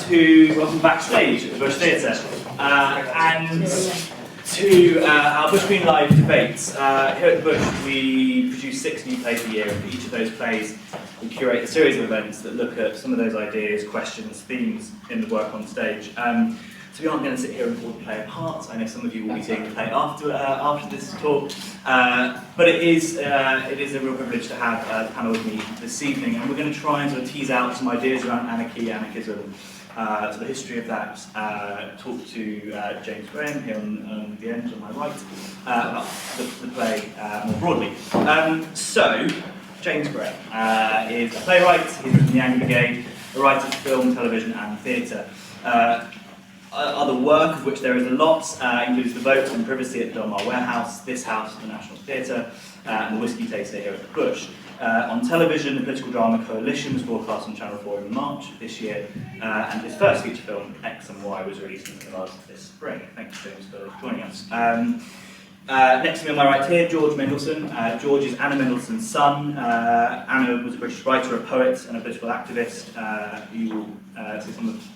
welcome backstage at the Bush Theatre, and to our BushGreen Live Debate. Here at the Bush, we produce 6 new plays a year, and for each of those plays, we curate a series of events that look at some of those ideas, questions, themes in the work on stage. So we aren't going to sit here and pull the play apart. I know some of you will be seeing the play after this talk, but it is a real privilege to have the panel with me this evening, and we're going to try and sort of tease out some ideas around anarchy, anarchism, to the history of that, talk to James Graham here on the end on my right, about the play more broadly. So, James Graham is a playwright. He's written The Angry Brigade, a writer for film, television and theatre. Other work, of which there is a lot, includes The Vote and Privacy at Delmar Warehouse, This House at the National Theatre, and The Whiskey Taster here at the Bush. On television, the political drama Coalition was broadcast on Channel 4 in March of this year, and his first feature film, X and Y, was released in the last this spring. Thank you, James, for joining us. Next to me on my right here, George Mendelson. George is Anna Mendelssohn's son. Anna was a British writer, a poet, and a political activist. You will see some of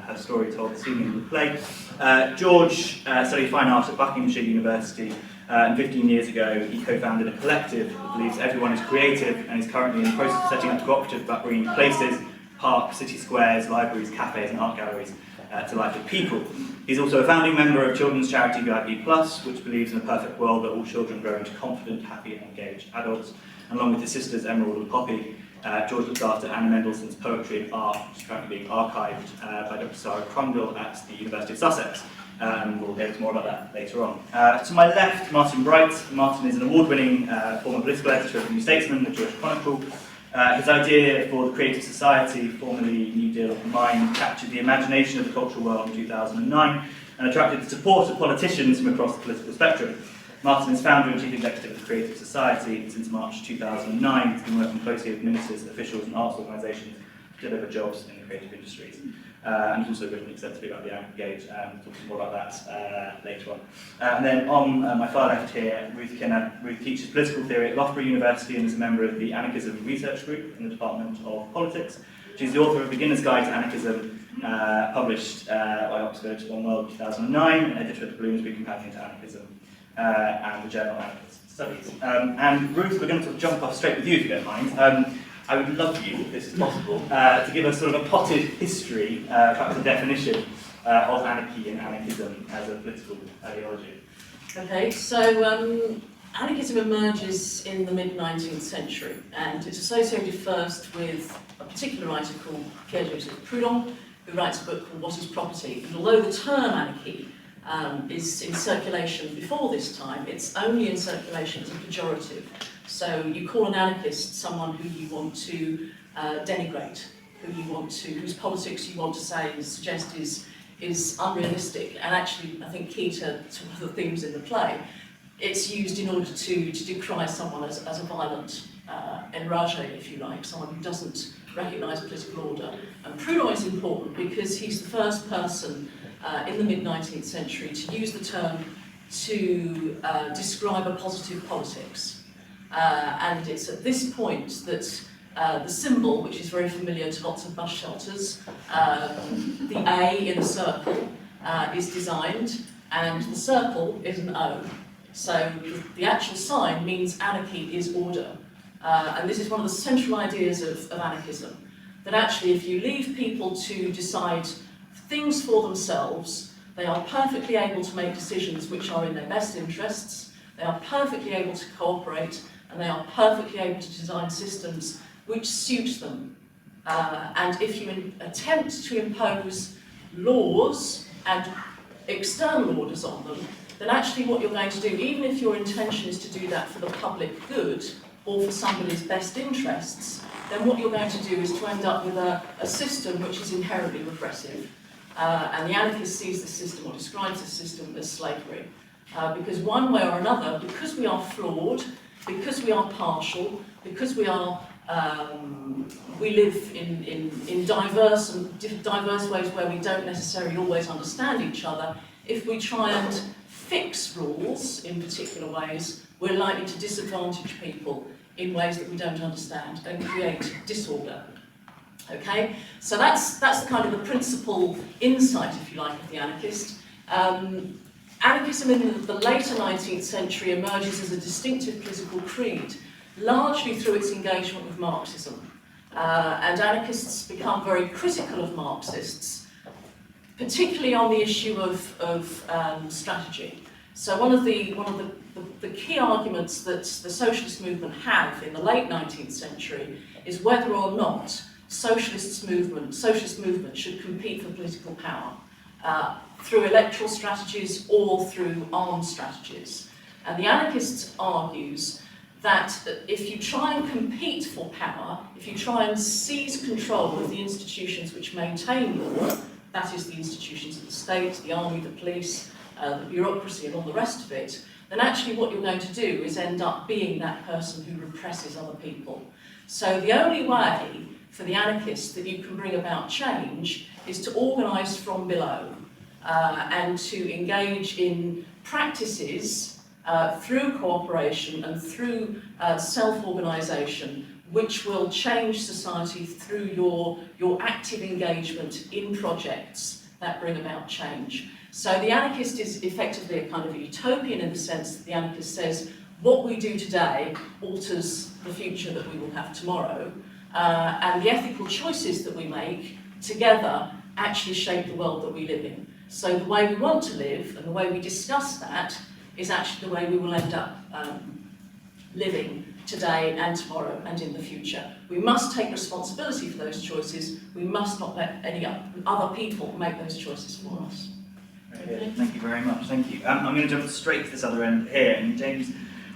her story told this evening in the play. George studied fine art at Buckinghamshire University, and 15 years ago he co-founded a collective that believes everyone is creative and is currently in the process of setting up a cooperative about bringing places, parks, city squares, libraries, cafes and art galleries to life with people. He's also a founding member of children's charity VIP+, which believes in a perfect world that all children grow into confident, happy and engaged adults. And along with his sisters Emerald and Poppy, George looks after Anna Mendelssohn's Poetry and Art, which is currently being archived by Dr. Sarah Crundle at the University of Sussex. And we'll hear more about that later on. To my left, Martin Bright. Martin is an award-winning former political editor of The New Statesman, the Jewish Chronicle. His idea for the Creative Society, formerly New Deal of the Mind, captured the imagination of the cultural world in 2009 and attracted the support of politicians from across the political spectrum. Martin is founder and chief executive of the Creative Society, and since March 2009 he's been working closely with ministers, officials and arts organisations to deliver jobs in the creative industries. And he's also written extensively about the Angry Brigade, and we'll talk more about that later on. And then on my far left here, Ruth Kinna. Ruth teaches political theory at Loughborough University and is a member of the Anarchism Research Group in the Department of Politics. She's the author of Beginner's Guide to Anarchism, published by Oxford One World 2009, and editor of the Bloomsbury Companion to Anarchism, and the journal Anarchist Studies. And Ruth, we're going to sort of jump off straight with you if you don't mind. I would love you, if this is possible, to give us sort of a potted history, perhaps a definition of anarchy and anarchism as a political ideology. Okay, so anarchism emerges in the mid-19th century, and it's associated first with a particular writer called Pierre-Joseph Proudhon, who writes a book called What is Property? And although the term anarchy is in circulation before this time, it's only in circulation as a pejorative. So you call an anarchist someone who you want to denigrate, whose politics you want to say, suggest is unrealistic, and actually I think key to one of the themes in the play, it's used in order to decry someone as a violent enragé, if you like, someone who doesn't recognise political order. And Proudhon is important because he's the first person in the mid-19th century to use the term to describe a positive politics. And it's at this point that the symbol, which is very familiar to lots of bus shelters, the A in a circle is designed, and the circle is an O. So the actual sign means anarchy is order. And this is one of the central ideas of anarchism, that actually if you leave people to decide things for themselves, they are perfectly able to make decisions which are in their best interests, they are perfectly able to cooperate, and they are perfectly able to design systems which suit them. And if you attempt to impose laws and external orders on them, then actually what you're going to do, even if your intention is to do that for the public good or for somebody's best interests, then what you're going to do is to end up with a system which is inherently repressive. And the anarchist sees the system, or describes the system, as slavery. Because one way or another, because we are flawed, because we are partial, because we live in diverse ways where we don't necessarily always understand each other, if we try and fix rules in particular ways, we're likely to disadvantage people in ways that we don't understand and create disorder. Okay, so that's the kind of the principal insight, if you like, of the anarchist. Anarchism in the later 19th century emerges as a distinctive political creed, largely through its engagement with Marxism. And anarchists become very critical of Marxists, particularly on the issue of strategy. So one of the key arguments that the socialist movement have in the late 19th century is whether or not socialist movement should compete for political power through electoral strategies or through armed strategies. And the anarchist argues that if you try and compete for power, if you try and seize control of the institutions which maintain law, that is the institutions of the state, the army, the police, the bureaucracy and all the rest of it, then actually what you're going to do is end up being that person who represses other people. So the only way for the anarchists that you can bring about change is to organise from below and to engage in practices through cooperation and through self-organisation which will change society through your active engagement in projects that bring about change. So the anarchist is effectively a kind of a utopian in the sense that the anarchist says what we do today alters the future that we will have tomorrow, and the ethical choices that we make together actually shape the world that we live in. So the way we want to live and the way we discuss that is actually the way we will end up living today and tomorrow and in the future. We must take responsibility for those choices. We must not let any other people make those choices for us. Okay. Thank you very much. Thank you. I'm going to jump straight to this other end here. And James,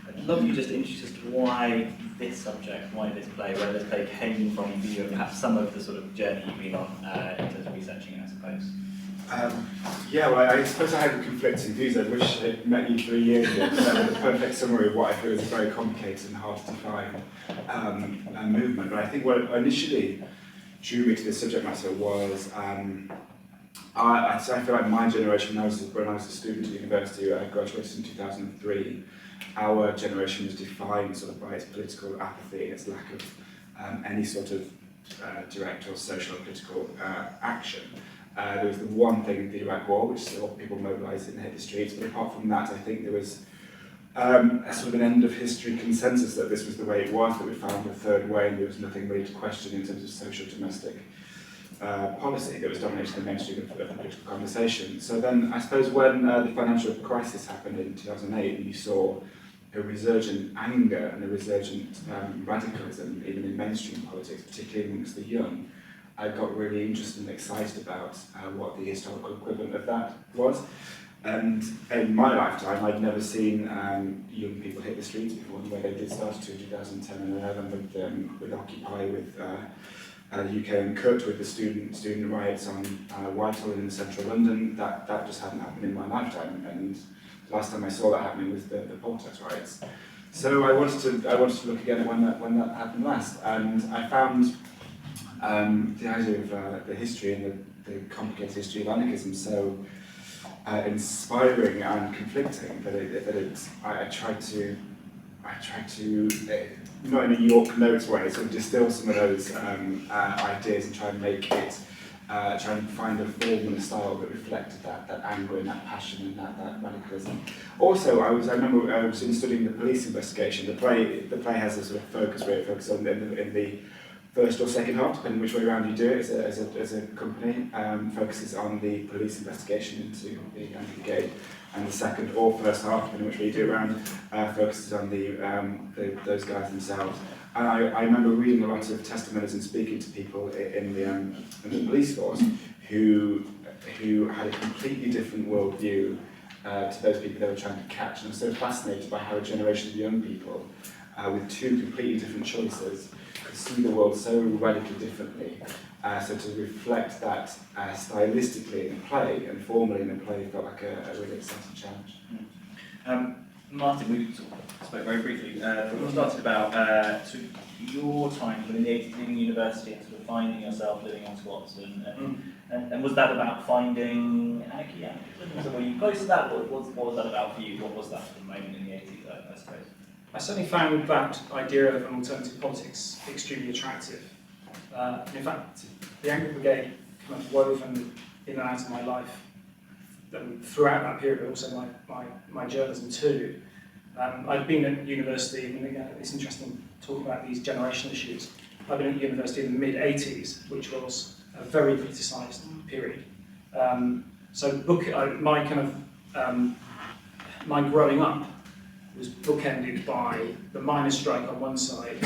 I'd love you just to introduce us to why this subject, why this play, where this play came from for you, and perhaps some of the sort of journey you've been on in terms of researching it, I suppose. Yeah, well, I suppose I had conflicting views. I wish I'd met you 3 years ago, because that was a perfect summary of what I feel is a very complicated and hard to define movement. But I think what initially drew me to this subject matter was, I feel like my generation, when I was a student at university, I graduated in 2003, our generation was defined sort of by its political apathy, its lack of any sort of direct or social or political action. There was the one thing, the Iraq War, which saw people mobilised and hit the streets, but apart from that, I think there was a sort of an end of history consensus that this was the way it was, that we found the third way, and there was nothing really to question in terms of social domestic policy that was dominating the mainstream of the political conversation. So then, I suppose when the financial crisis happened in 2008, and you saw a resurgent anger and a resurgent radicalism, even in mainstream politics, particularly amongst the young, I got really interested and excited about what the historical equivalent of that was. And in my lifetime, I'd never seen young people hit the streets before, the way they did start to in 2010 and 11 with Occupy, with the UK Uncut, with the student riots on Whitehall in central London. That just hadn't happened in my lifetime, and the last time I saw that happening was the protest riots. So I wanted to look again at when that happened last, and I found the idea of the history and the complicated history of anarchism so inspiring and conflicting that I tried to not in a York Notes way, sort of distill some of those ideas and try and make it, try and find a form and a style that reflected that anger and that passion and that radicalism. Also, I remember I was studying the police investigation. The play has a sort of focus where it focuses on in the first or second half, depending which way around you do it as a company, focuses on the police investigation into the Angry Brigade, and the second or first half, depending which way you do it around, focuses on those guys themselves. And I remember reading a lot of testimonies and speaking to people in the police force who had a completely different worldview to those people they were trying to catch. And I was so fascinated by how a generation of young people with two completely different choices could see the world so radically differently. So to reflect that stylistically in a play and formally in a play felt like a really exciting challenge. Martin, we spoke very briefly. We started about sort of your time in the 80s, leaving university and sort of finding yourself living on squats, and was that about finding anarchy? So were you close to that? What was that about for you? What was that at the moment in the 80s, I suppose? I certainly found that idea of an alternative politics extremely attractive. In fact, the Angry Brigade kind of woven in and out of my life throughout that period, but also my journalism too. I'd been at university, and again, it's interesting talking about these generational issues. I'd been at university in the mid-80s, which was a very politicised period. My growing up was bookended by the miners' strike on one side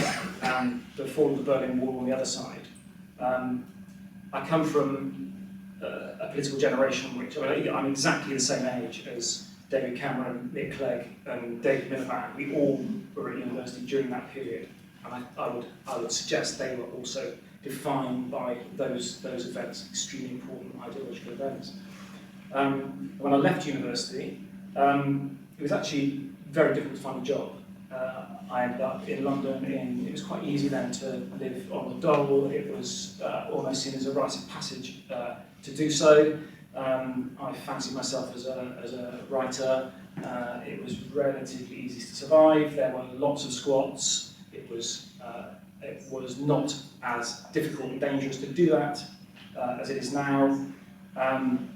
and the fall of the Berlin Wall on the other side. I come from a political generation which, I'm exactly the same age as David Cameron, Nick Clegg and David Miliband. We all were at university during that period, and I would suggest they were also defined by those events, extremely important ideological events. When I left university, it was actually very difficult to find a job. I ended up in London. It was quite easy then to live on the dole. It was almost seen as a rite of passage to do so. I fancied myself as a writer. It was relatively easy to survive. There were lots of squats. It was not as difficult and dangerous to do that as it is now. And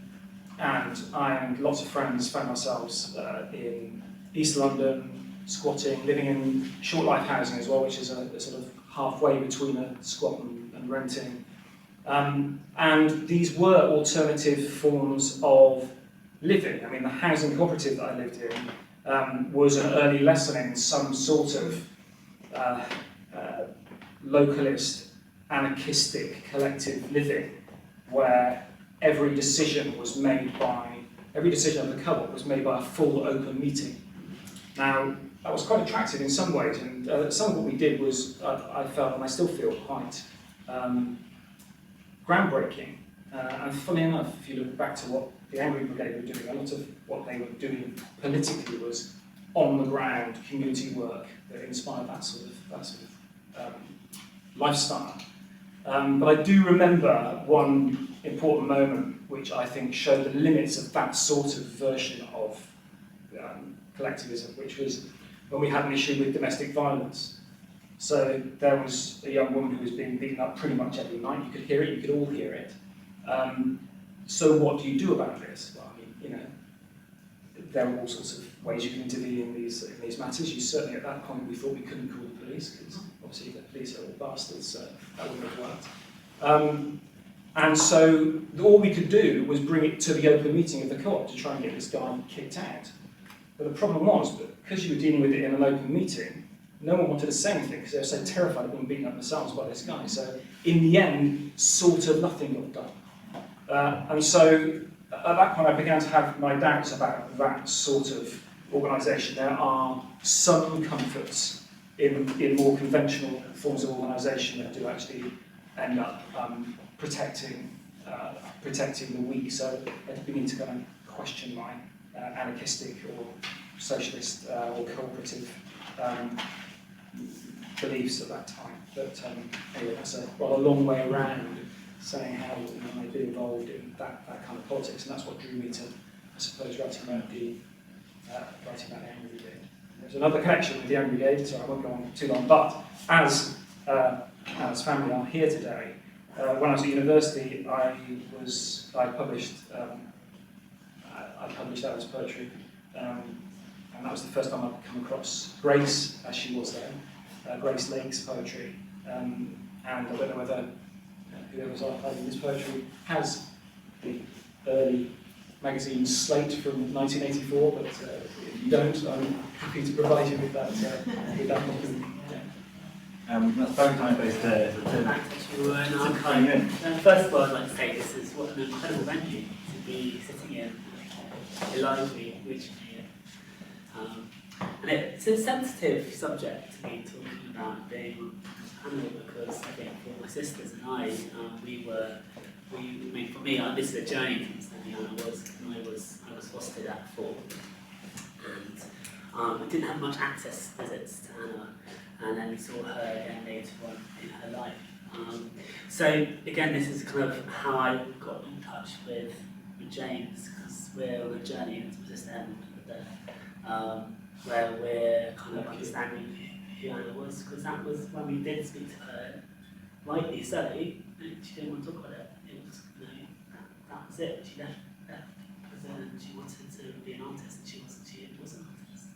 I and lots of friends found ourselves in East London, squatting, living in short life housing as well, which is a sort of halfway between a squat and renting. And these were alternative forms of living. I mean, the housing cooperative that I lived in was an early lesson in some sort of localist, anarchistic, collective living, where every decision of the co-op was made by a full open meeting. Now, that was quite attractive in some ways, and some of what we did was, I felt, and I still feel, quite groundbreaking. And funny enough, if you look back to what the Angry Brigade were doing, a lot of what they were doing politically was on-the-ground community work that inspired that sort of lifestyle. But I do remember one important moment which I think showed the limits of that sort of version of collectivism, which was when we had an issue with domestic violence. So there was a young woman who was being beaten up pretty much every night. You could hear it, you could all hear it. So what do you do about this? Well, I mean, there are all sorts of ways you can intervene in these matters. You certainly, at that point, we thought we couldn't call the police, because obviously the police are all bastards, so that wouldn't have worked. And so all we could do was bring it to the open meeting of the co-op to try and get this guy kicked out. But the problem was that because you were dealing with it in an open meeting, no one wanted to say anything because they were so terrified of being beaten up themselves by this guy. So in the end, sort of nothing got done. And so at that point, I began to have my doubts about that sort of organisation. There are some comforts in more conventional forms of organisation that do actually end up protecting the weak. So I begin to kind of question my anarchistic or socialist or cooperative beliefs at that time. But anyway, that's a long way around saying how I'd been involved in that kind of politics, and that's what drew me to, I suppose, writing about the Angry Brigade. There's another connection with the Angry Brigade, so I won't go on too long. But as family are here today, when I was at university, I published Alice poetry, and that was the first time I'd come across Grace, as she was then, Grace Lake's poetry, and I don't know whether whoever's archiving this poetry has the early magazine Slate from 1984, but if you don't, I'm happy to provide you with that document. That's very kind-based to come in. First of all, I'd like to say this is what an incredible venue to be sitting in a library originally. And it's a sensitive subject to be talking about being on this panel, because I think for my sisters and I, for me, this is a journey from something I was fostered at for, and I didn't have much access visits to Anna, and then we saw her again later on in her life. So again, this is kind of how I got in touch with James, because we're on a journey to this end of the day, where we're kind of understanding who Anna was, because that was when we did speak to her rightly so, she didn't want to talk about it. It was, that was it. She left because she wanted to be an artist, and she was an artist.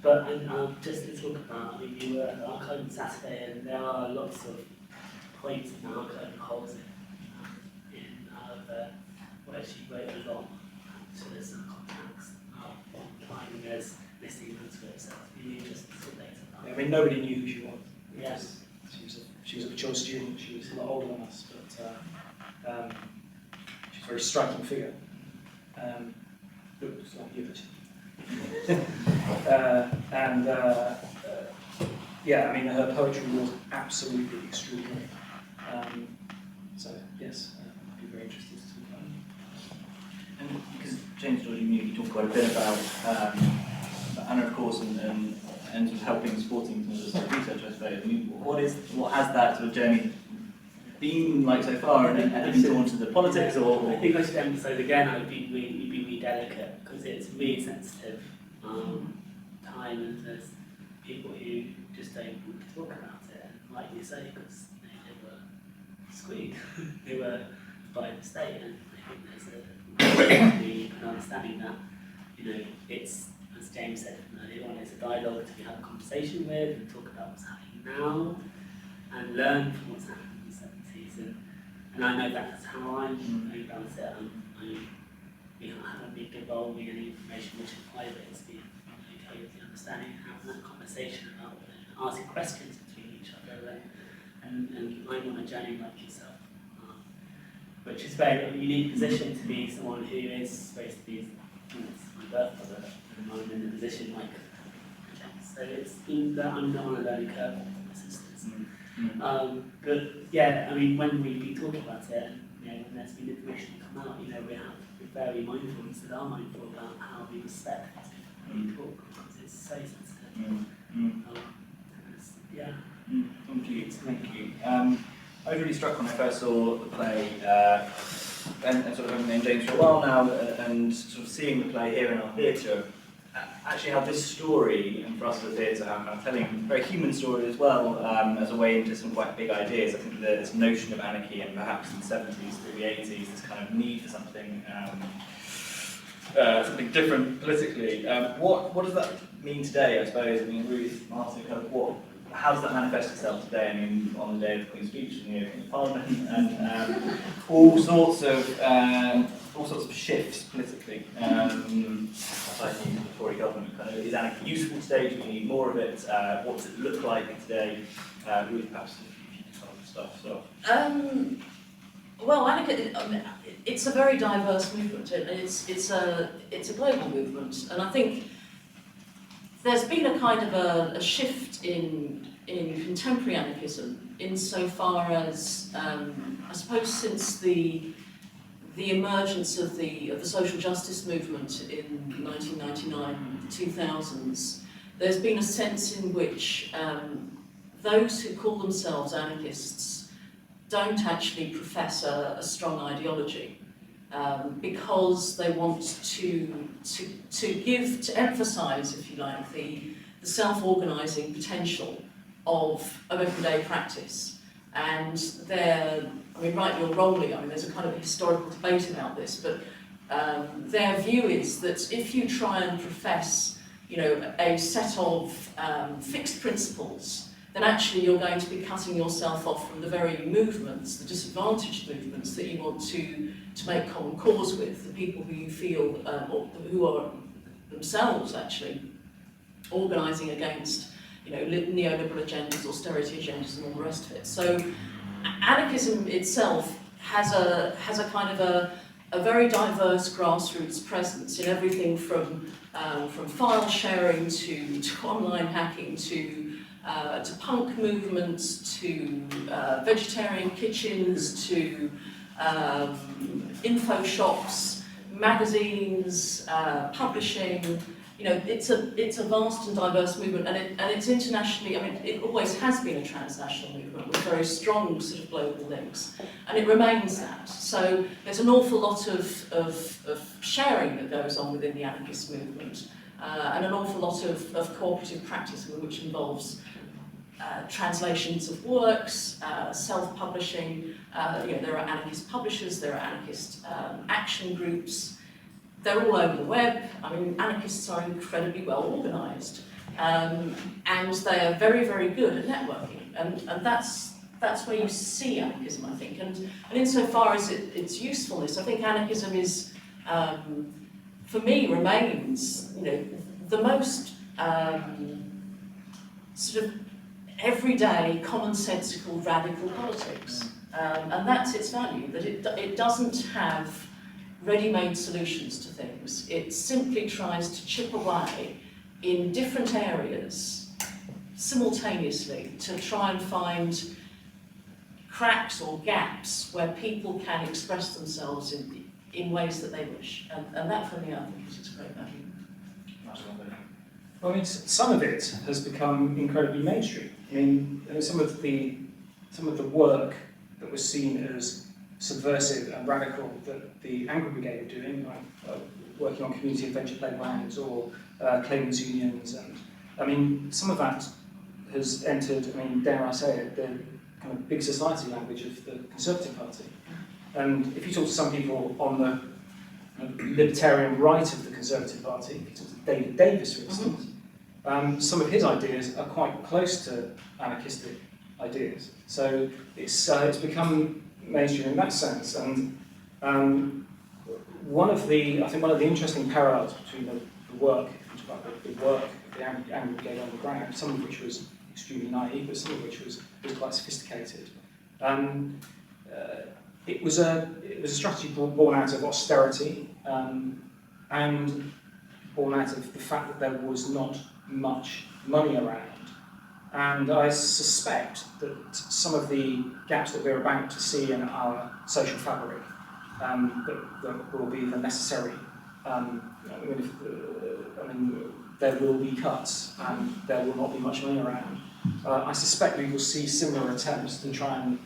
But just to talk about, I mean, you were at the archive on Saturday, and there are lots of points in the archive and holes where she wrote a lot. So there's some contacts online, there's missing manuscripts. So it's really interesting to see later. I mean, nobody knew who she was. Yes. She was a mature student. She was a lot older than us, but she's a very striking figure. Looks like you, actually. Yeah, I mean, her poetry was absolutely extraordinary. So yes, I'd be very interested to talk about it. And because James, George, you talk quite a bit about Anna, of course, and sort of helping, supporting some of the sort of research, I suppose. I mean, what has that sort of journey been like so far, and have you been drawn to the politics, or? I think I should emphasise again, I would be really delicate, because it's really sensitive time, and there's people who just don't want to talk about it, and like you say, because they were squeezed, they were by the state, and I think there's an understanding that, it's, as James said earlier on, it's a dialogue to have a conversation with, and talk about what's happening now, and learn from what's happened in the 70s, and I know that's how I about it. I haven't been divulging any information which is private. It's been the understanding and having that conversation about asking questions between each other, and I'm on a journey like yourself, which is a very unique position to be someone who is supposed to be, it's my birthmother, and I'm in a position like so it's been that I'm not on a learning curve with my sisters. But yeah, I mean, when we be talking about it, and when there's been information come out, we have to be very mindful, and still are mindful about how we respect when we talk, because it's so sensitive. Yeah. Thank you. Thank you. I was really struck when I first saw the play, and sort of having known James for a while now, and sort of seeing the play here in our theatre, actually how this story, and for us as a theatre, how telling a very human story as well, as a way into some quite big ideas. I think this notion of anarchy, and perhaps in the 70s through the 80s, this kind of need for something something different politically. What does that mean today, I suppose? I mean, Ruth, Martin, kind of how does that manifest itself today? I mean, on the day of the Queen's Speech, in Parliament, and all sorts of shifts politically. Aside from the Tory government, kind of, is anarchy useful today? Do we need more of it? What does it look like today? Ruth, perhaps if you can start. Well, anarchy, it's a very diverse movement, and it's a global movement, and I think there's been a kind of a shift in contemporary anarchism insofar as I suppose since the emergence of the social justice movement in 1999, 2000s, there's been a sense in which those who call themselves anarchists don't actually profess a strong ideology, because they want to emphasise, if you like, the self-organising potential of everyday practice. And rightly or wrongly, there's a kind of historical debate about this, but their view is that if you try and profess, a set of fixed principles, then actually you're going to be cutting yourself off from the very movements, the disadvantaged movements that you want to make common cause with, the people who you feel, or who are themselves actually organising against, neoliberal agendas, austerity agendas, and all the rest of it. So anarchism itself has a kind of a very diverse grassroots presence in everything from file sharing to online hacking to punk movements, to vegetarian kitchens, to info shops, magazines, publishing. It's a vast and diverse movement, and it's internationally. It always has been a transnational movement with very strong sort of global links, and it remains that. So there's an awful lot of sharing that goes on within the anarchist movement, and an awful lot of cooperative practice which involves translations of works, self-publishing. There are anarchist publishers, there are anarchist action groups. They're all over the web. I mean, anarchists are incredibly well organised, and they are very, very good at networking. And that's where you see anarchism, I think. And insofar as its usefulness, I think anarchism is, for me, remains, the most sort of everyday, commonsensical, radical politics. And that's its value, that it doesn't have ready-made solutions to things. It simply tries to chip away in different areas simultaneously to try and find cracks or gaps where people can express themselves in ways that they wish. And that, for me, I think is its great value. Well, I mean, some of it has become incredibly mainstream. I mean, some of the work that was seen as subversive and radical that the Angry Brigade are doing, like working on community adventure playgrounds or claimants unions, and I mean, some of that has entered, I mean, dare I say it, the kind of big society language of the Conservative Party. And if you talk to some people on the libertarian right of the Conservative Party, if you talk to David Davis, for instance, some of his ideas are quite close to anarchistic ideas. So it's become mainstream in that sense. And I think one of the interesting parallels between the work, if you talk about the work of the Angry Brigade on the ground, some of which was extremely naive, but some of which was quite sophisticated. It was a strategy born out of austerity and born out of the fact that there was not much money around. And I suspect that some of the gaps that we're about to see in our social fabric that will be the necessary. There will be cuts and there will not be much money around. I suspect we will see similar attempts to try and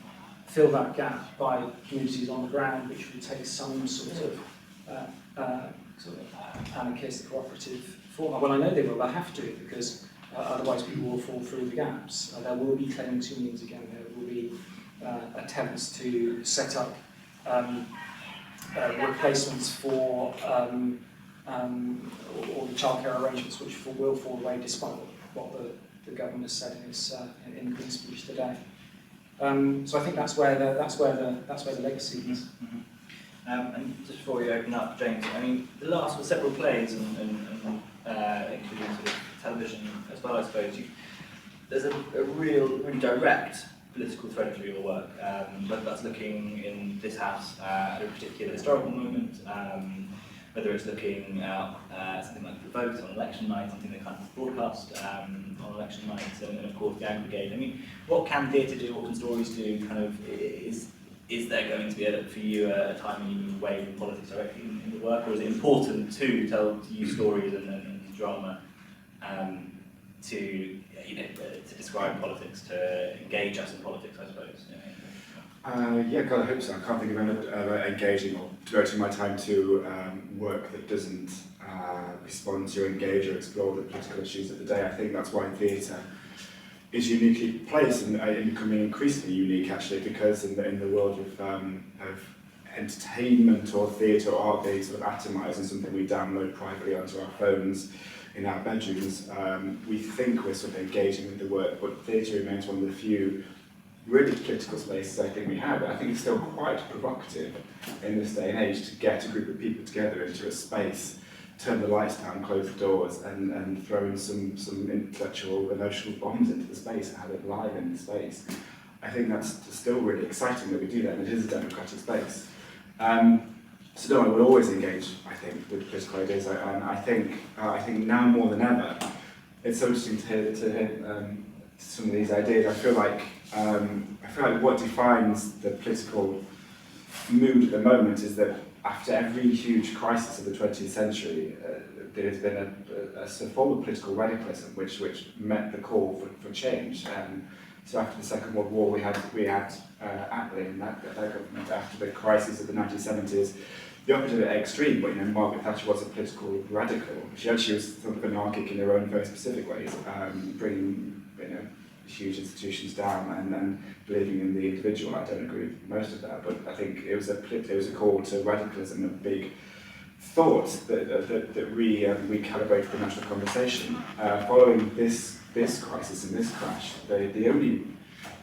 fill that gap by communities on the ground, which will take some sort of anarchist cooperative form. Well, I know they will. They have to, because otherwise people will fall through the gaps. There will be claimants unions again. There will be attempts to set up replacements for all the childcare arrangements, which will fall away despite what the government has said in the Queen's speech today. So I think that's where the legacy is. Mm-hmm. And just before we open up, James, I mean, the last were several plays and including sort of television as well, I suppose. There's a really direct political thread through your work, whether that's looking in this house at a particular historical moment, whether it's looking at something like the vote on election night, something that kind of broadcast on election night, and of course the Angry Brigade. I mean, what can theatre do, what can stories do, kind of, is there going to be, for you, a time when you move away from politics directly in the work, or is it important to use stories and drama to describe politics, to engage us in politics, I suppose? God, I hope so. I can't think of any engaging or devoting my time to work that doesn't respond to, engage, or explore the political issues of the day. I think that's why theatre is uniquely placed and becoming increasingly unique, actually, because in the world of entertainment or theatre or art being sort of atomised and something we download privately onto our phones in our bedrooms, we think we're sort of engaging with the work, but theatre remains one of the few really political spaces I think we have. I think it's still quite provocative in this day and age to get a group of people together into a space, turn the lights down, close the doors, and throw in some intellectual, emotional bombs into the space and have it live in the space. I think that's still really exciting that we do that, and it is a democratic space. So no, I will always engage, I think, with political ideas. I think now more than ever, it's so interesting to hear some of these ideas. I feel like what defines the political mood at the moment is that after every huge crisis of the 20th century, there has been a form of political radicalism which met the call for change. So after the Second World War, we had Attlee and that government. After the crisis of the 1970s, the opposite extreme. But Margaret Thatcher was a political radical. She actually was sort of anarchic in her own very specific ways, bringing huge institutions down and believing in the individual. I don't agree with most of that, but I think it was a call to radicalism, a big thought that recalibrated the national conversation. Following this crisis and this crash, the only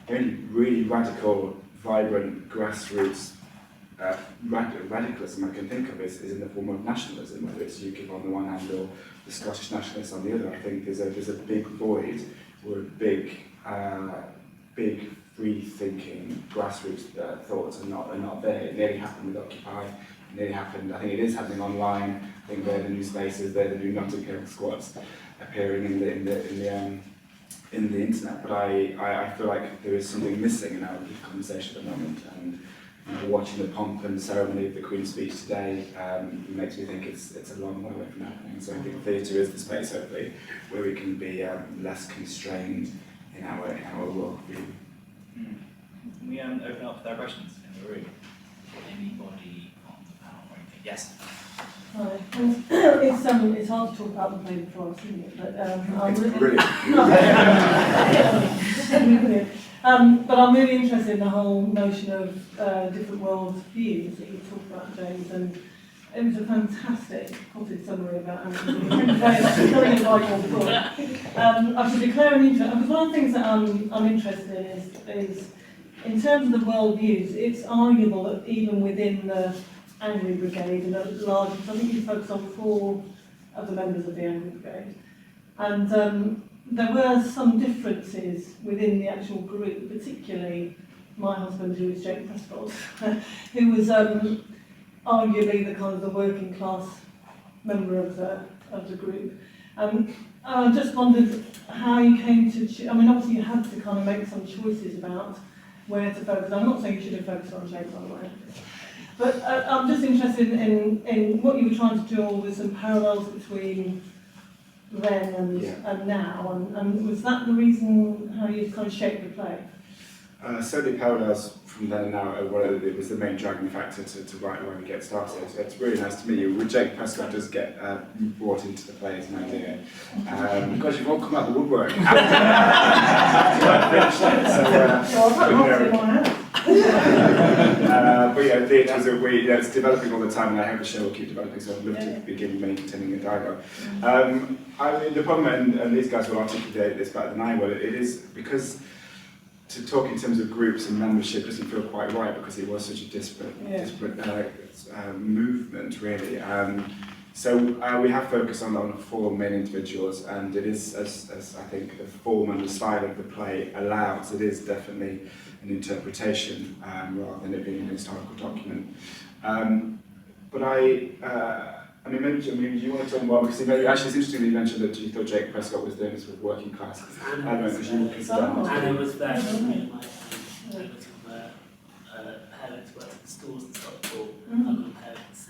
really radical, vibrant, grassroots radicalism I can think of is in the form of nationalism, whether it's UKIP on the one hand or the Scottish nationalists on the other. I think there's a big void where big free-thinking grassroots thoughts are not there. It nearly happened with Occupy. It nearly happened. I think it is happening online. I think they're the new spaces. They're the new Notting Hill squads appearing in the internet. But I feel like there is something missing in our conversation at the moment. And watching the pomp and ceremony of the Queen's speech today makes me think it's a long way away from happening. So I think theatre is the space, hopefully, where we can be less constrained in our worldview. Can we open up for their questions in the room? Anybody on the panel or anything? Yes. Hi. It's hard to talk about the play before I've seen it, but I'm really brilliant. But I'm really interested in the whole notion of different world views that you talked about, James, and it was a fantastic potted summary about anarchism. Thank you very much for telling us like all the book. I should declare an interest, because one of the things that I'm interested in is in terms of the world views, it's arguable that even within the Angry Brigade and at large, I think you focus on 4 of the members of the Angry Brigade, and there were some differences within the actual group, particularly my husband, who was Jake Prescott, who was arguably the kind of the working class member of the group. I just wondered how you came to. I mean, obviously you had to kind of make some choices about where to focus. I'm not saying you should have focused on Jake, by the way. But I'm just interested in what you were trying to draw with some parallels between then and now, and was that the reason how you kind of shaped the play? Certainly parallels from then and now, it was the main driving factor to write when we get started. It's really nice to meet you. Jake Prescott does get brought into the play as an idea. Because you've all come out of the woodwork. But yeah, theatre it's developing all the time, and I hope the show will keep developing, so I'd love to begin maintaining a dialogue. The problem, and these guys will articulate this better than I will, it is because to talk in terms of groups and membership doesn't feel quite right, because it was such a disparate movement, really. So we have focused on 4 main individuals, and it is, as I think the form and the style of the play allows, it is definitely an interpretation rather than it being an historical document. But I mean, maybe you want to talk more, because maybe actually it's interesting that you mentioned that you thought Jake Prescott was doing this with working class. Because you were concerned. Anna was very familiar with my parents worked at the stores and stuff for my parents,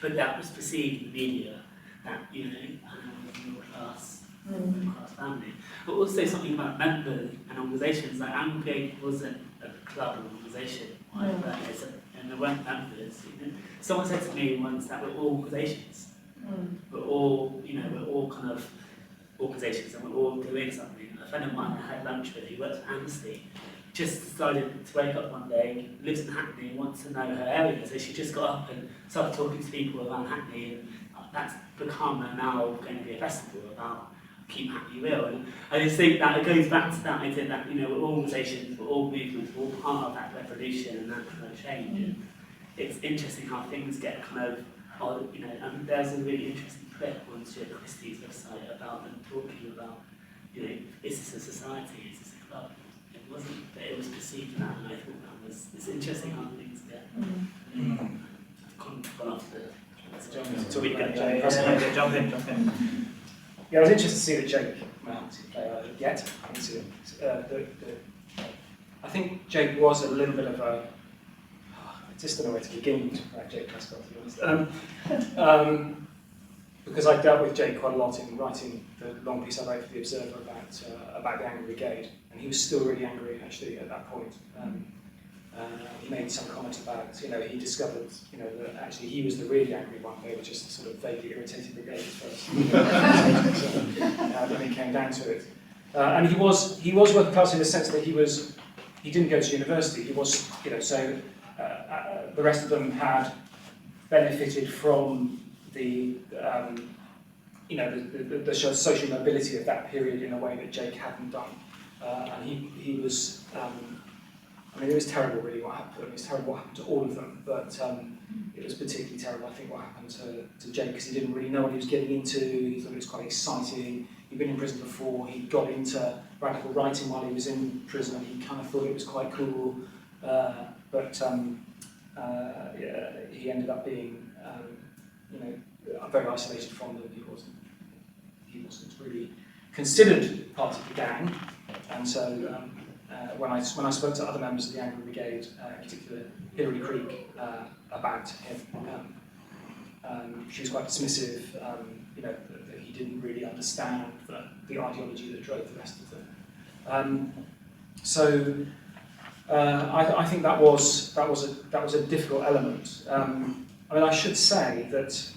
but that was perceived in the media that, you know, Anna was a middle class family. But also something about members and organisations, like Angry Brigade wasn't a club or organisation, and there weren't members. You know? Someone said to me once that we're all organisations. We're all, you know, we're all kind of organisations, and we're all doing something. A friend of mine I had lunch with, who works at Amnesty, just decided to wake up one day, lives in Hackney and wants to know her area, so she just got up and started talking to people around Hackney, and that's become now going to be a festival about Keep Hackney Real. And I just think that it goes back to that idea that, you know, we're all organisations, we're all movements, we're all part of that revolution and that kind of change. And it's interesting how things get kind of, you know, and there's a really interesting clip on Stuart Christie's website about them talking about, you know, is this a society, is this a club? It wasn't, but it was perceived that, and I thought that was, it's interesting how things get. I've gone off the... So we're going to jump in. Yeah, I was interested to see that Jake managed to play yet. I think Jake was a little bit of a... I just don't know where to begin about Jake Prescott, to be honest. Because I dealt with Jake quite a lot in writing the long piece I wrote for The Observer about the Angry Brigade, and he was still really angry, actually, at that point. He made some comment about, you know, he discovered, you know, that actually he was the really angry one. They were just sort of vaguely irritated brigade at first. When he came down to it. And he was working class in the sense that he didn't go to university. He was, so the rest of them had benefited from the social mobility of that period in a way that Jake hadn't done. And he was, it was terrible really what happened. It was terrible what happened to all of them, but it was particularly terrible, I think, what happened to Jake, because he didn't really know what he was getting into. He thought it was quite exciting. He'd been in prison before. He got into radical writing while he was in prison, and he kind of thought it was quite cool. But he ended up being, very isolated from them. He wasn't really considered part of the gang, and so when I spoke to other members of the Angry Brigade, in particular Hillary Creek, about him, she was quite dismissive. That he didn't really understand the ideology that drove the rest of them. I think that was a difficult element. I should say that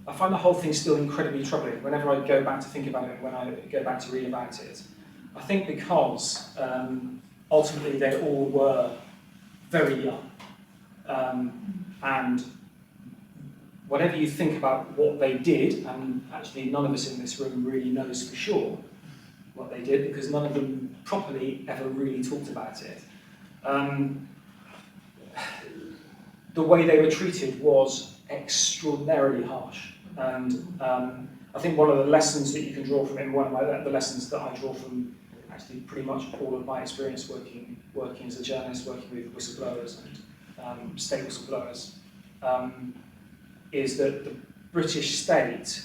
I find the whole thing still incredibly troubling whenever I go back to think about it, when I go back to read about it. I think because ultimately they all were very young, and whatever you think about what they did, and actually none of us in this room really knows for sure what they did, because none of them properly ever really talked about it. The way they were treated was extraordinarily harsh, and I think one of the lessons that you can draw from it, and one of the lessons that I draw from actually pretty much all of my experience working as a journalist, working with whistleblowers and state whistleblowers, is that the British state,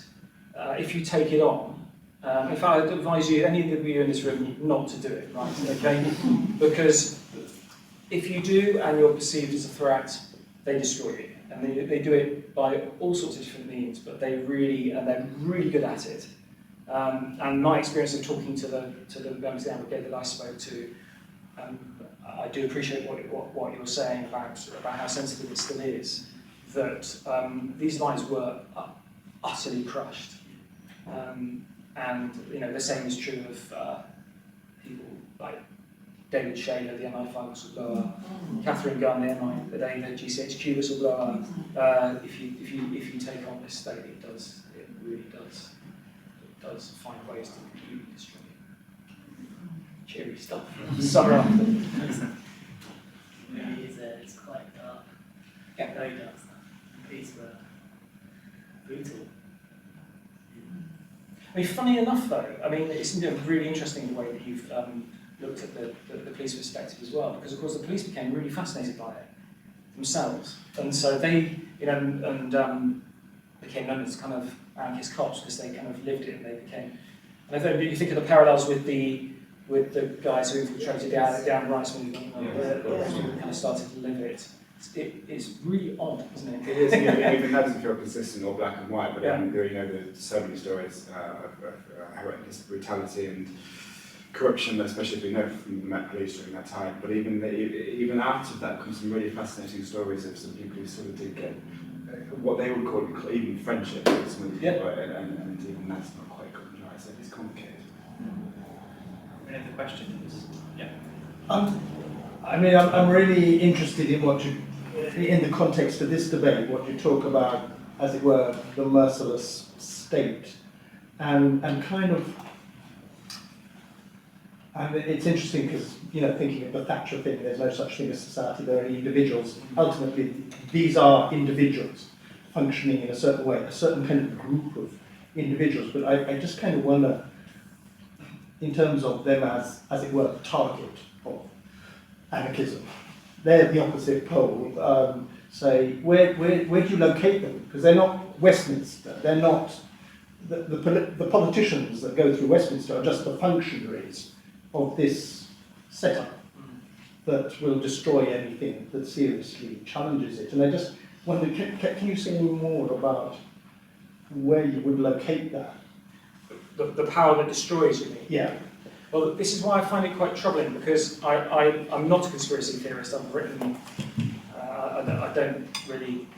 if you take it on, in fact, I'd advise you, any of you in this room, not to do it, right? Okay? Because if you do and you're perceived as a threat, they destroy you. And they do it by all sorts of different means, but they're really good at it. And my experience of talking to the members of the Angry Brigade that I spoke to, I do appreciate what you're saying about how sensitive it still is, that these lines were utterly crushed. And the same is true of people like David Shaler, the MI5 whistleblower, Catherine Gunn, the GCHQ whistleblower. If you take on this state, it really does find ways to completely destroy you. Cheery stuff. Summer up. It's quite dark. Yeah. Very dark stuff. These were brutal. Funny enough, though, it's really interesting the way that you've looked at the police perspective as well, because of course the police became really fascinated by it themselves, and so they, became known as kind of anarchist cops because they kind of lived it, and they became. And I think you think of the parallels with the guys who infiltrated the down rights movement, kind of started to live it. It's really odd, isn't it? It is. Even that doesn't feel consistent or black and white, but there's so many stories of horrendous brutality and corruption, especially if we know from the Met Police during that time. But even out of that comes some really fascinating stories of some people who sort of did get what they would call even friendship with some of these people, and even that's not quite cut and dry, so it's complicated. Any other questions? Yeah. I'm really interested in in the context of this debate, what you talk about, as it were, the merciless state, and kind of. And it's interesting because, thinking of the Thatcher thing, there's no such thing as society, there are individuals. Ultimately, these are individuals functioning in a certain way, a certain kind of group of individuals. But I just kind of wonder, in terms of them as it were, the target of anarchism. They're the opposite pole. Say, where do you locate them? Because they're not Westminster, they're not, the politicians that go through Westminster are just the functionaries of this setup that will destroy anything that seriously challenges it. And I just wonder, can you say any more about where you would locate that? The power that destroys, you mean? Yeah. Well, this is why I find it quite troubling, because I'm not a conspiracy theorist. I've written, I don't really,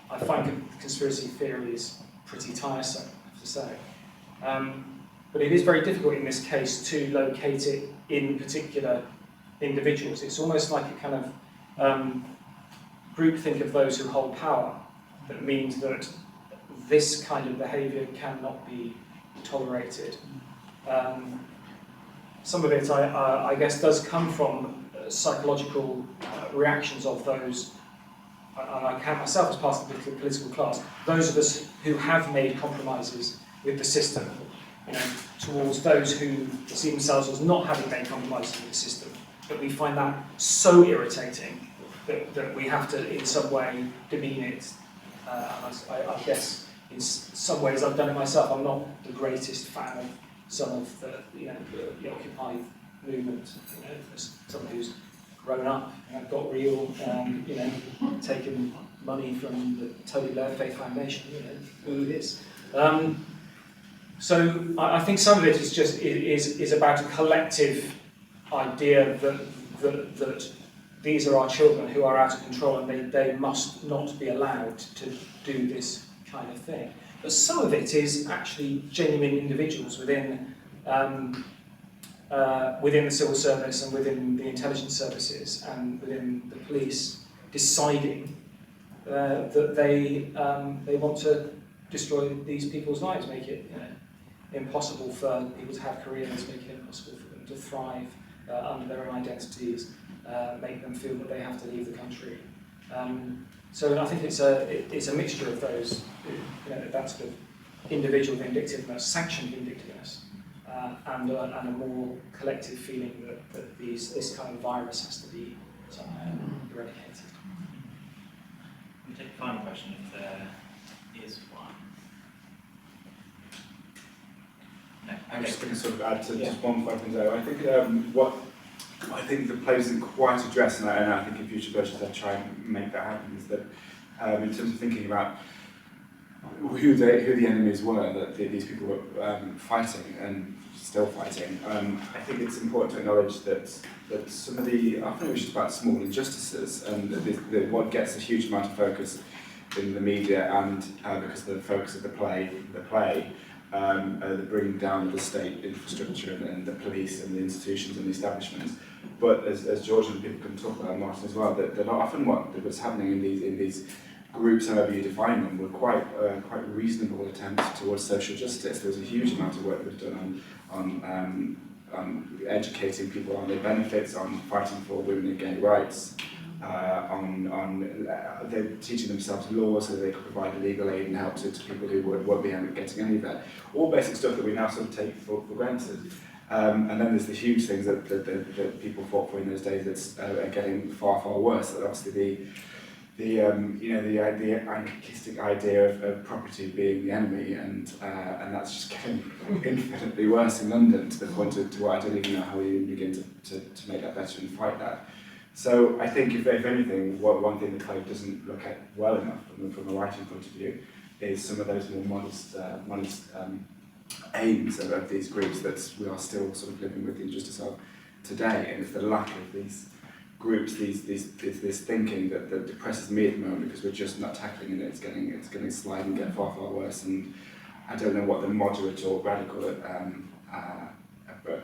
I find conspiracy theories pretty tiresome, I have to to say. But it is very difficult in this case to locate it in particular individuals. It's almost like a kind of groupthink of those who hold power that means that this kind of behaviour cannot be tolerated. Some of it, I guess, does come from psychological reactions of those, and I count myself as part of the political class, those of us who have made compromises with the system, towards those who see themselves as not having made compromises with the system. But we find that so irritating that we have to, in some way, demean it. I guess, in some ways, I've done it myself. I'm not the greatest fan of some of the Occupy movement. As someone who's grown up and got real, taken money from the Tony Blair Faith Foundation. Who it is. So I think some of it is just is about a collective idea that these are our children who are out of control and they must not be allowed to do this kind of thing. But some of it is actually genuine individuals within the civil service and within the intelligence services and within the police deciding that they want to destroy these people's lives, make it impossible for people to have careers, make it impossible for them to thrive under their own identities, make them feel that they have to leave the country. So I think it's a mixture of those, that sort of individual vindictiveness, sanctioned vindictiveness, and a more collective feeling that this kind of virus has to be somehow eradicated. We'll take a final question if there is one. No. I'm just going to sort of add to just one thing there. I think what I think the play doesn't quite address, and I think in future versions they'll try and make that happen, is that in terms of thinking about who the enemies were that these people were fighting and still fighting, I think it's important to acknowledge that some of often it was just about small injustices, and what gets a huge amount of focus in the media and because of the focus of the play, the bringing down of the state infrastructure and the police and the institutions and the establishments. But as George and people can talk about, Martin as well, that often what's happening in these groups, however you define them, were quite reasonable attempts towards social justice. There was a huge amount of work that was done on educating people on their benefits, on fighting for women and gay rights, they're teaching themselves law so that they could provide legal aid and help to people who won't be getting any of that. All basic stuff that we now sort of take for granted. And then there's the huge things that people fought for in those days that's are getting far, far worse. That obviously the anarchistic idea of property being the enemy, and that's just getting infinitely worse in London to the point to where I don't even know how we even begin to make that better and fight that. So I think if anything, one thing the play doesn't look at well enough from a writing point of view is some of those more modest aims of these groups that we are still sort of living with the injustice of today, and it's the lack of these groups, this thinking that depresses me at the moment because we're just not tackling it. It's going to slide and get far, far worse, and I don't know what the moderate or radical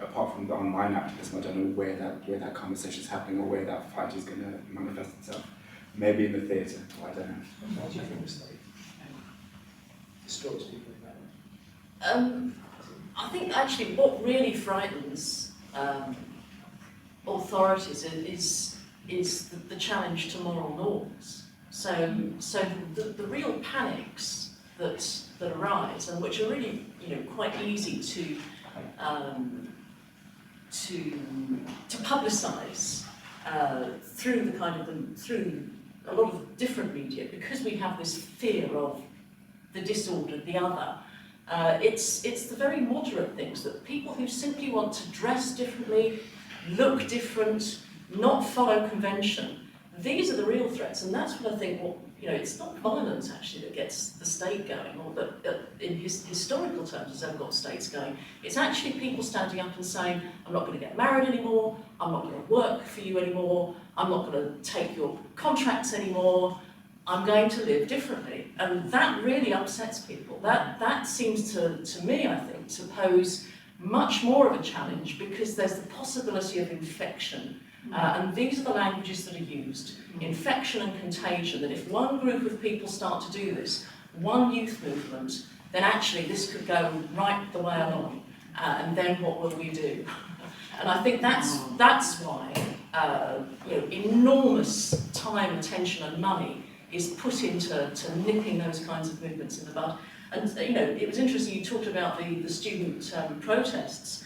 apart from the online activism, I don't know where that conversation is happening or where that fight is going to manifest itself. Maybe in the theatre, I don't know. What do you think the state destroys people in that way? I think actually what really frightens authorities is the challenge to moral norms. So the real panics that arise, and which are really quite easy to publicise through through a lot of different media, because we have this fear of the disordered, the other. It's the very moderate things, that people who simply want to dress differently, look different, not follow convention, these are the real threats, and that's what I think. It's not violence actually that gets the state going, or that in historical terms has ever got states going. It's actually people standing up and saying, I'm not going to get married anymore, I'm not going to work for you anymore, I'm not going to take your contracts anymore, I'm going to live differently. And that really upsets people. That seems to me, I think, to pose much more of a challenge, because there's the possibility of infection. And these are the languages that are used. Infection and contagion, that if one group of people start to do this, one youth movement, then actually this could go right the way along. And then what will we do? And I think that's why enormous time, attention and money is put into nipping those kinds of movements in the bud. And it was interesting, you talked about the student protests.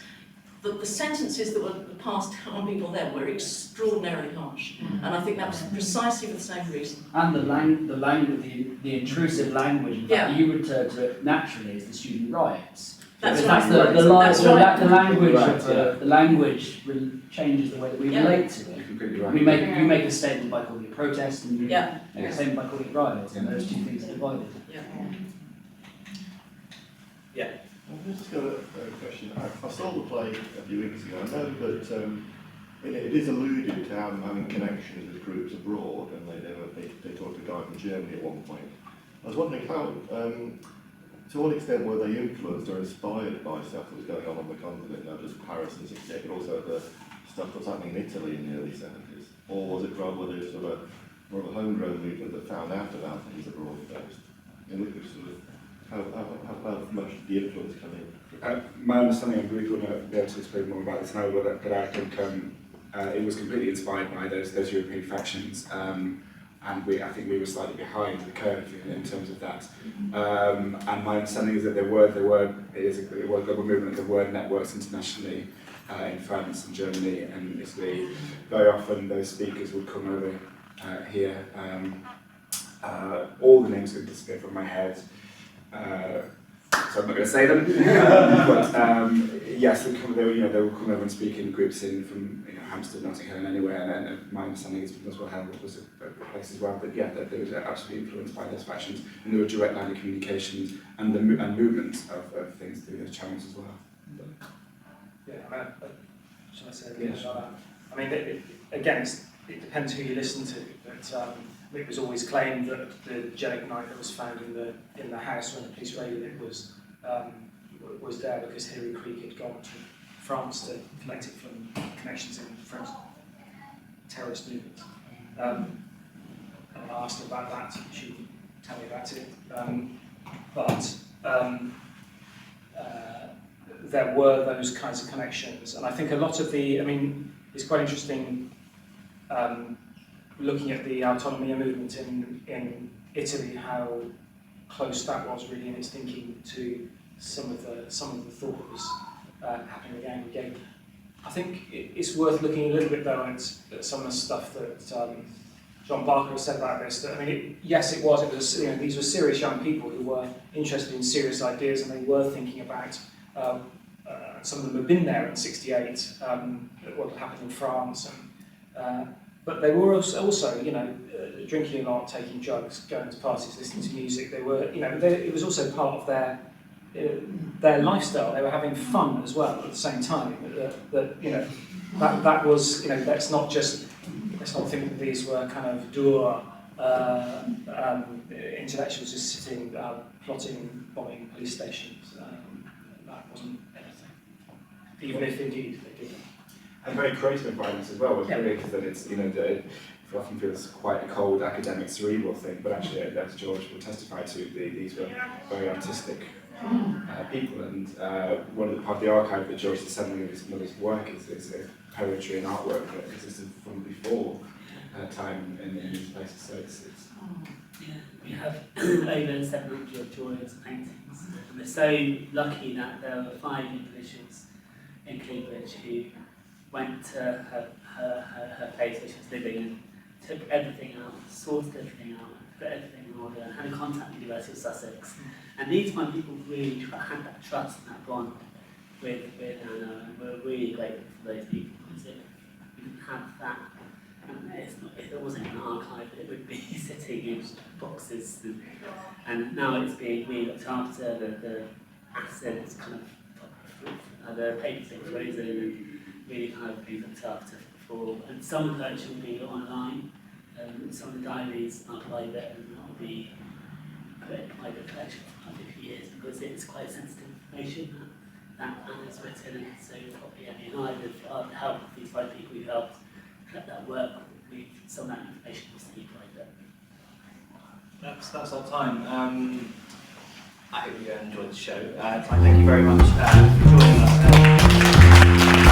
The sentences that were passed down on people then were extraordinarily harsh. And I think that was precisely for the same reason. And the intrusive language that you refer to it naturally as the student riots. That's That's right. the language Right, of the language changes the way that we relate to it. You're completely right. You make a statement by calling it protest, and you Yeah. make a statement by calling it riot, and those two things are divided. I've just got a question. I saw the play a few weeks ago. I know that it is alluded to having connections with groups abroad, and they talked to a guy from Germany at one point. I was wondering how, to what extent were they influenced or inspired by stuff that was going on the continent, not just Paris in '68, but also the stuff that was happening in Italy in the early 70s? Or was it rather sort of more of a homegrown movement that found out about things abroad first? And look at sort of how much did the influence come in? My understanding, and Ruth will be able to explain more about this now, but I think it was completely inspired by those European factions, and I think we were slightly behind the curve in terms of that. And my understanding is that it was a global movement. There were networks internationally in France and Germany and Italy. Very often those speakers would come over here. All the names would disappear from my head. So I'm not going to say them, but yes, they would come over and speak in groups from Hampstead, Notting Hill, and anywhere. And my understanding is because Hell was a place as well. But yeah, they were absolutely influenced by those factions, and there were direct line of communications and movement of things through those channels as well. Shall I say again about that? I mean, again, it depends who you listen to, but it was always claimed that the gelignite that was found in the house when the police raided it was there because Hillary Creek had gone to France to collect it from connections in French terrorist movements. And I asked her about that, she wouldn't tell me about it. But there were those kinds of connections, and I think a lot of it's quite interesting looking at the autonomia movement in Italy, how close that was really in its thinking to some of the thought that was happening with Angry Brigade. I think it's worth looking a little bit though at some of the stuff that John Barker has said about this. That, yes, it was these were serious young people who were interested in serious ideas, and they were thinking about. Some of them had been there in '68. What had happened in France, but they were also drinking a lot, taking drugs, going to parties, listening to music. They were, it was also part of their lifestyle. They were having fun as well at the same time. That was, let's not think that these were kind of dour intellectuals just sitting, plotting, bombing police stations. That wasn't anything, even if indeed they did. And very creative environments as well, was really, because then it's, it often feels quite a cold academic cerebral thing, but actually, as George will testify to, these were very artistic people, and part of the archive that George is sending of his mother's work is poetry and artwork that existed from before time in these places, so it's Yeah, we have over 700 drawings and paintings, and we're so lucky that there were 5 individuals in Cambridge who went to her place where she was living and took everything out, sorted everything out, put everything in order, and had a contact with the University of Sussex. And these 5 people really had that trust and that bond with Anna, and we're really grateful for those people, because if we didn't have that, if it wasn't an archive, it would be sitting in boxes, and now it's being really looked after. The assets kind of the papers being frozen and really kind of being looked after for, and some of that will be online, Some of the diaries are private and that will be put in private collection for quite a few years because it's quite sensitive information that Anna's written, and so probably I with the help of these 5 people who helped collect that work, some of that information will stay private. That's our time. I hope you enjoyed the show. Thank you very much for joining us.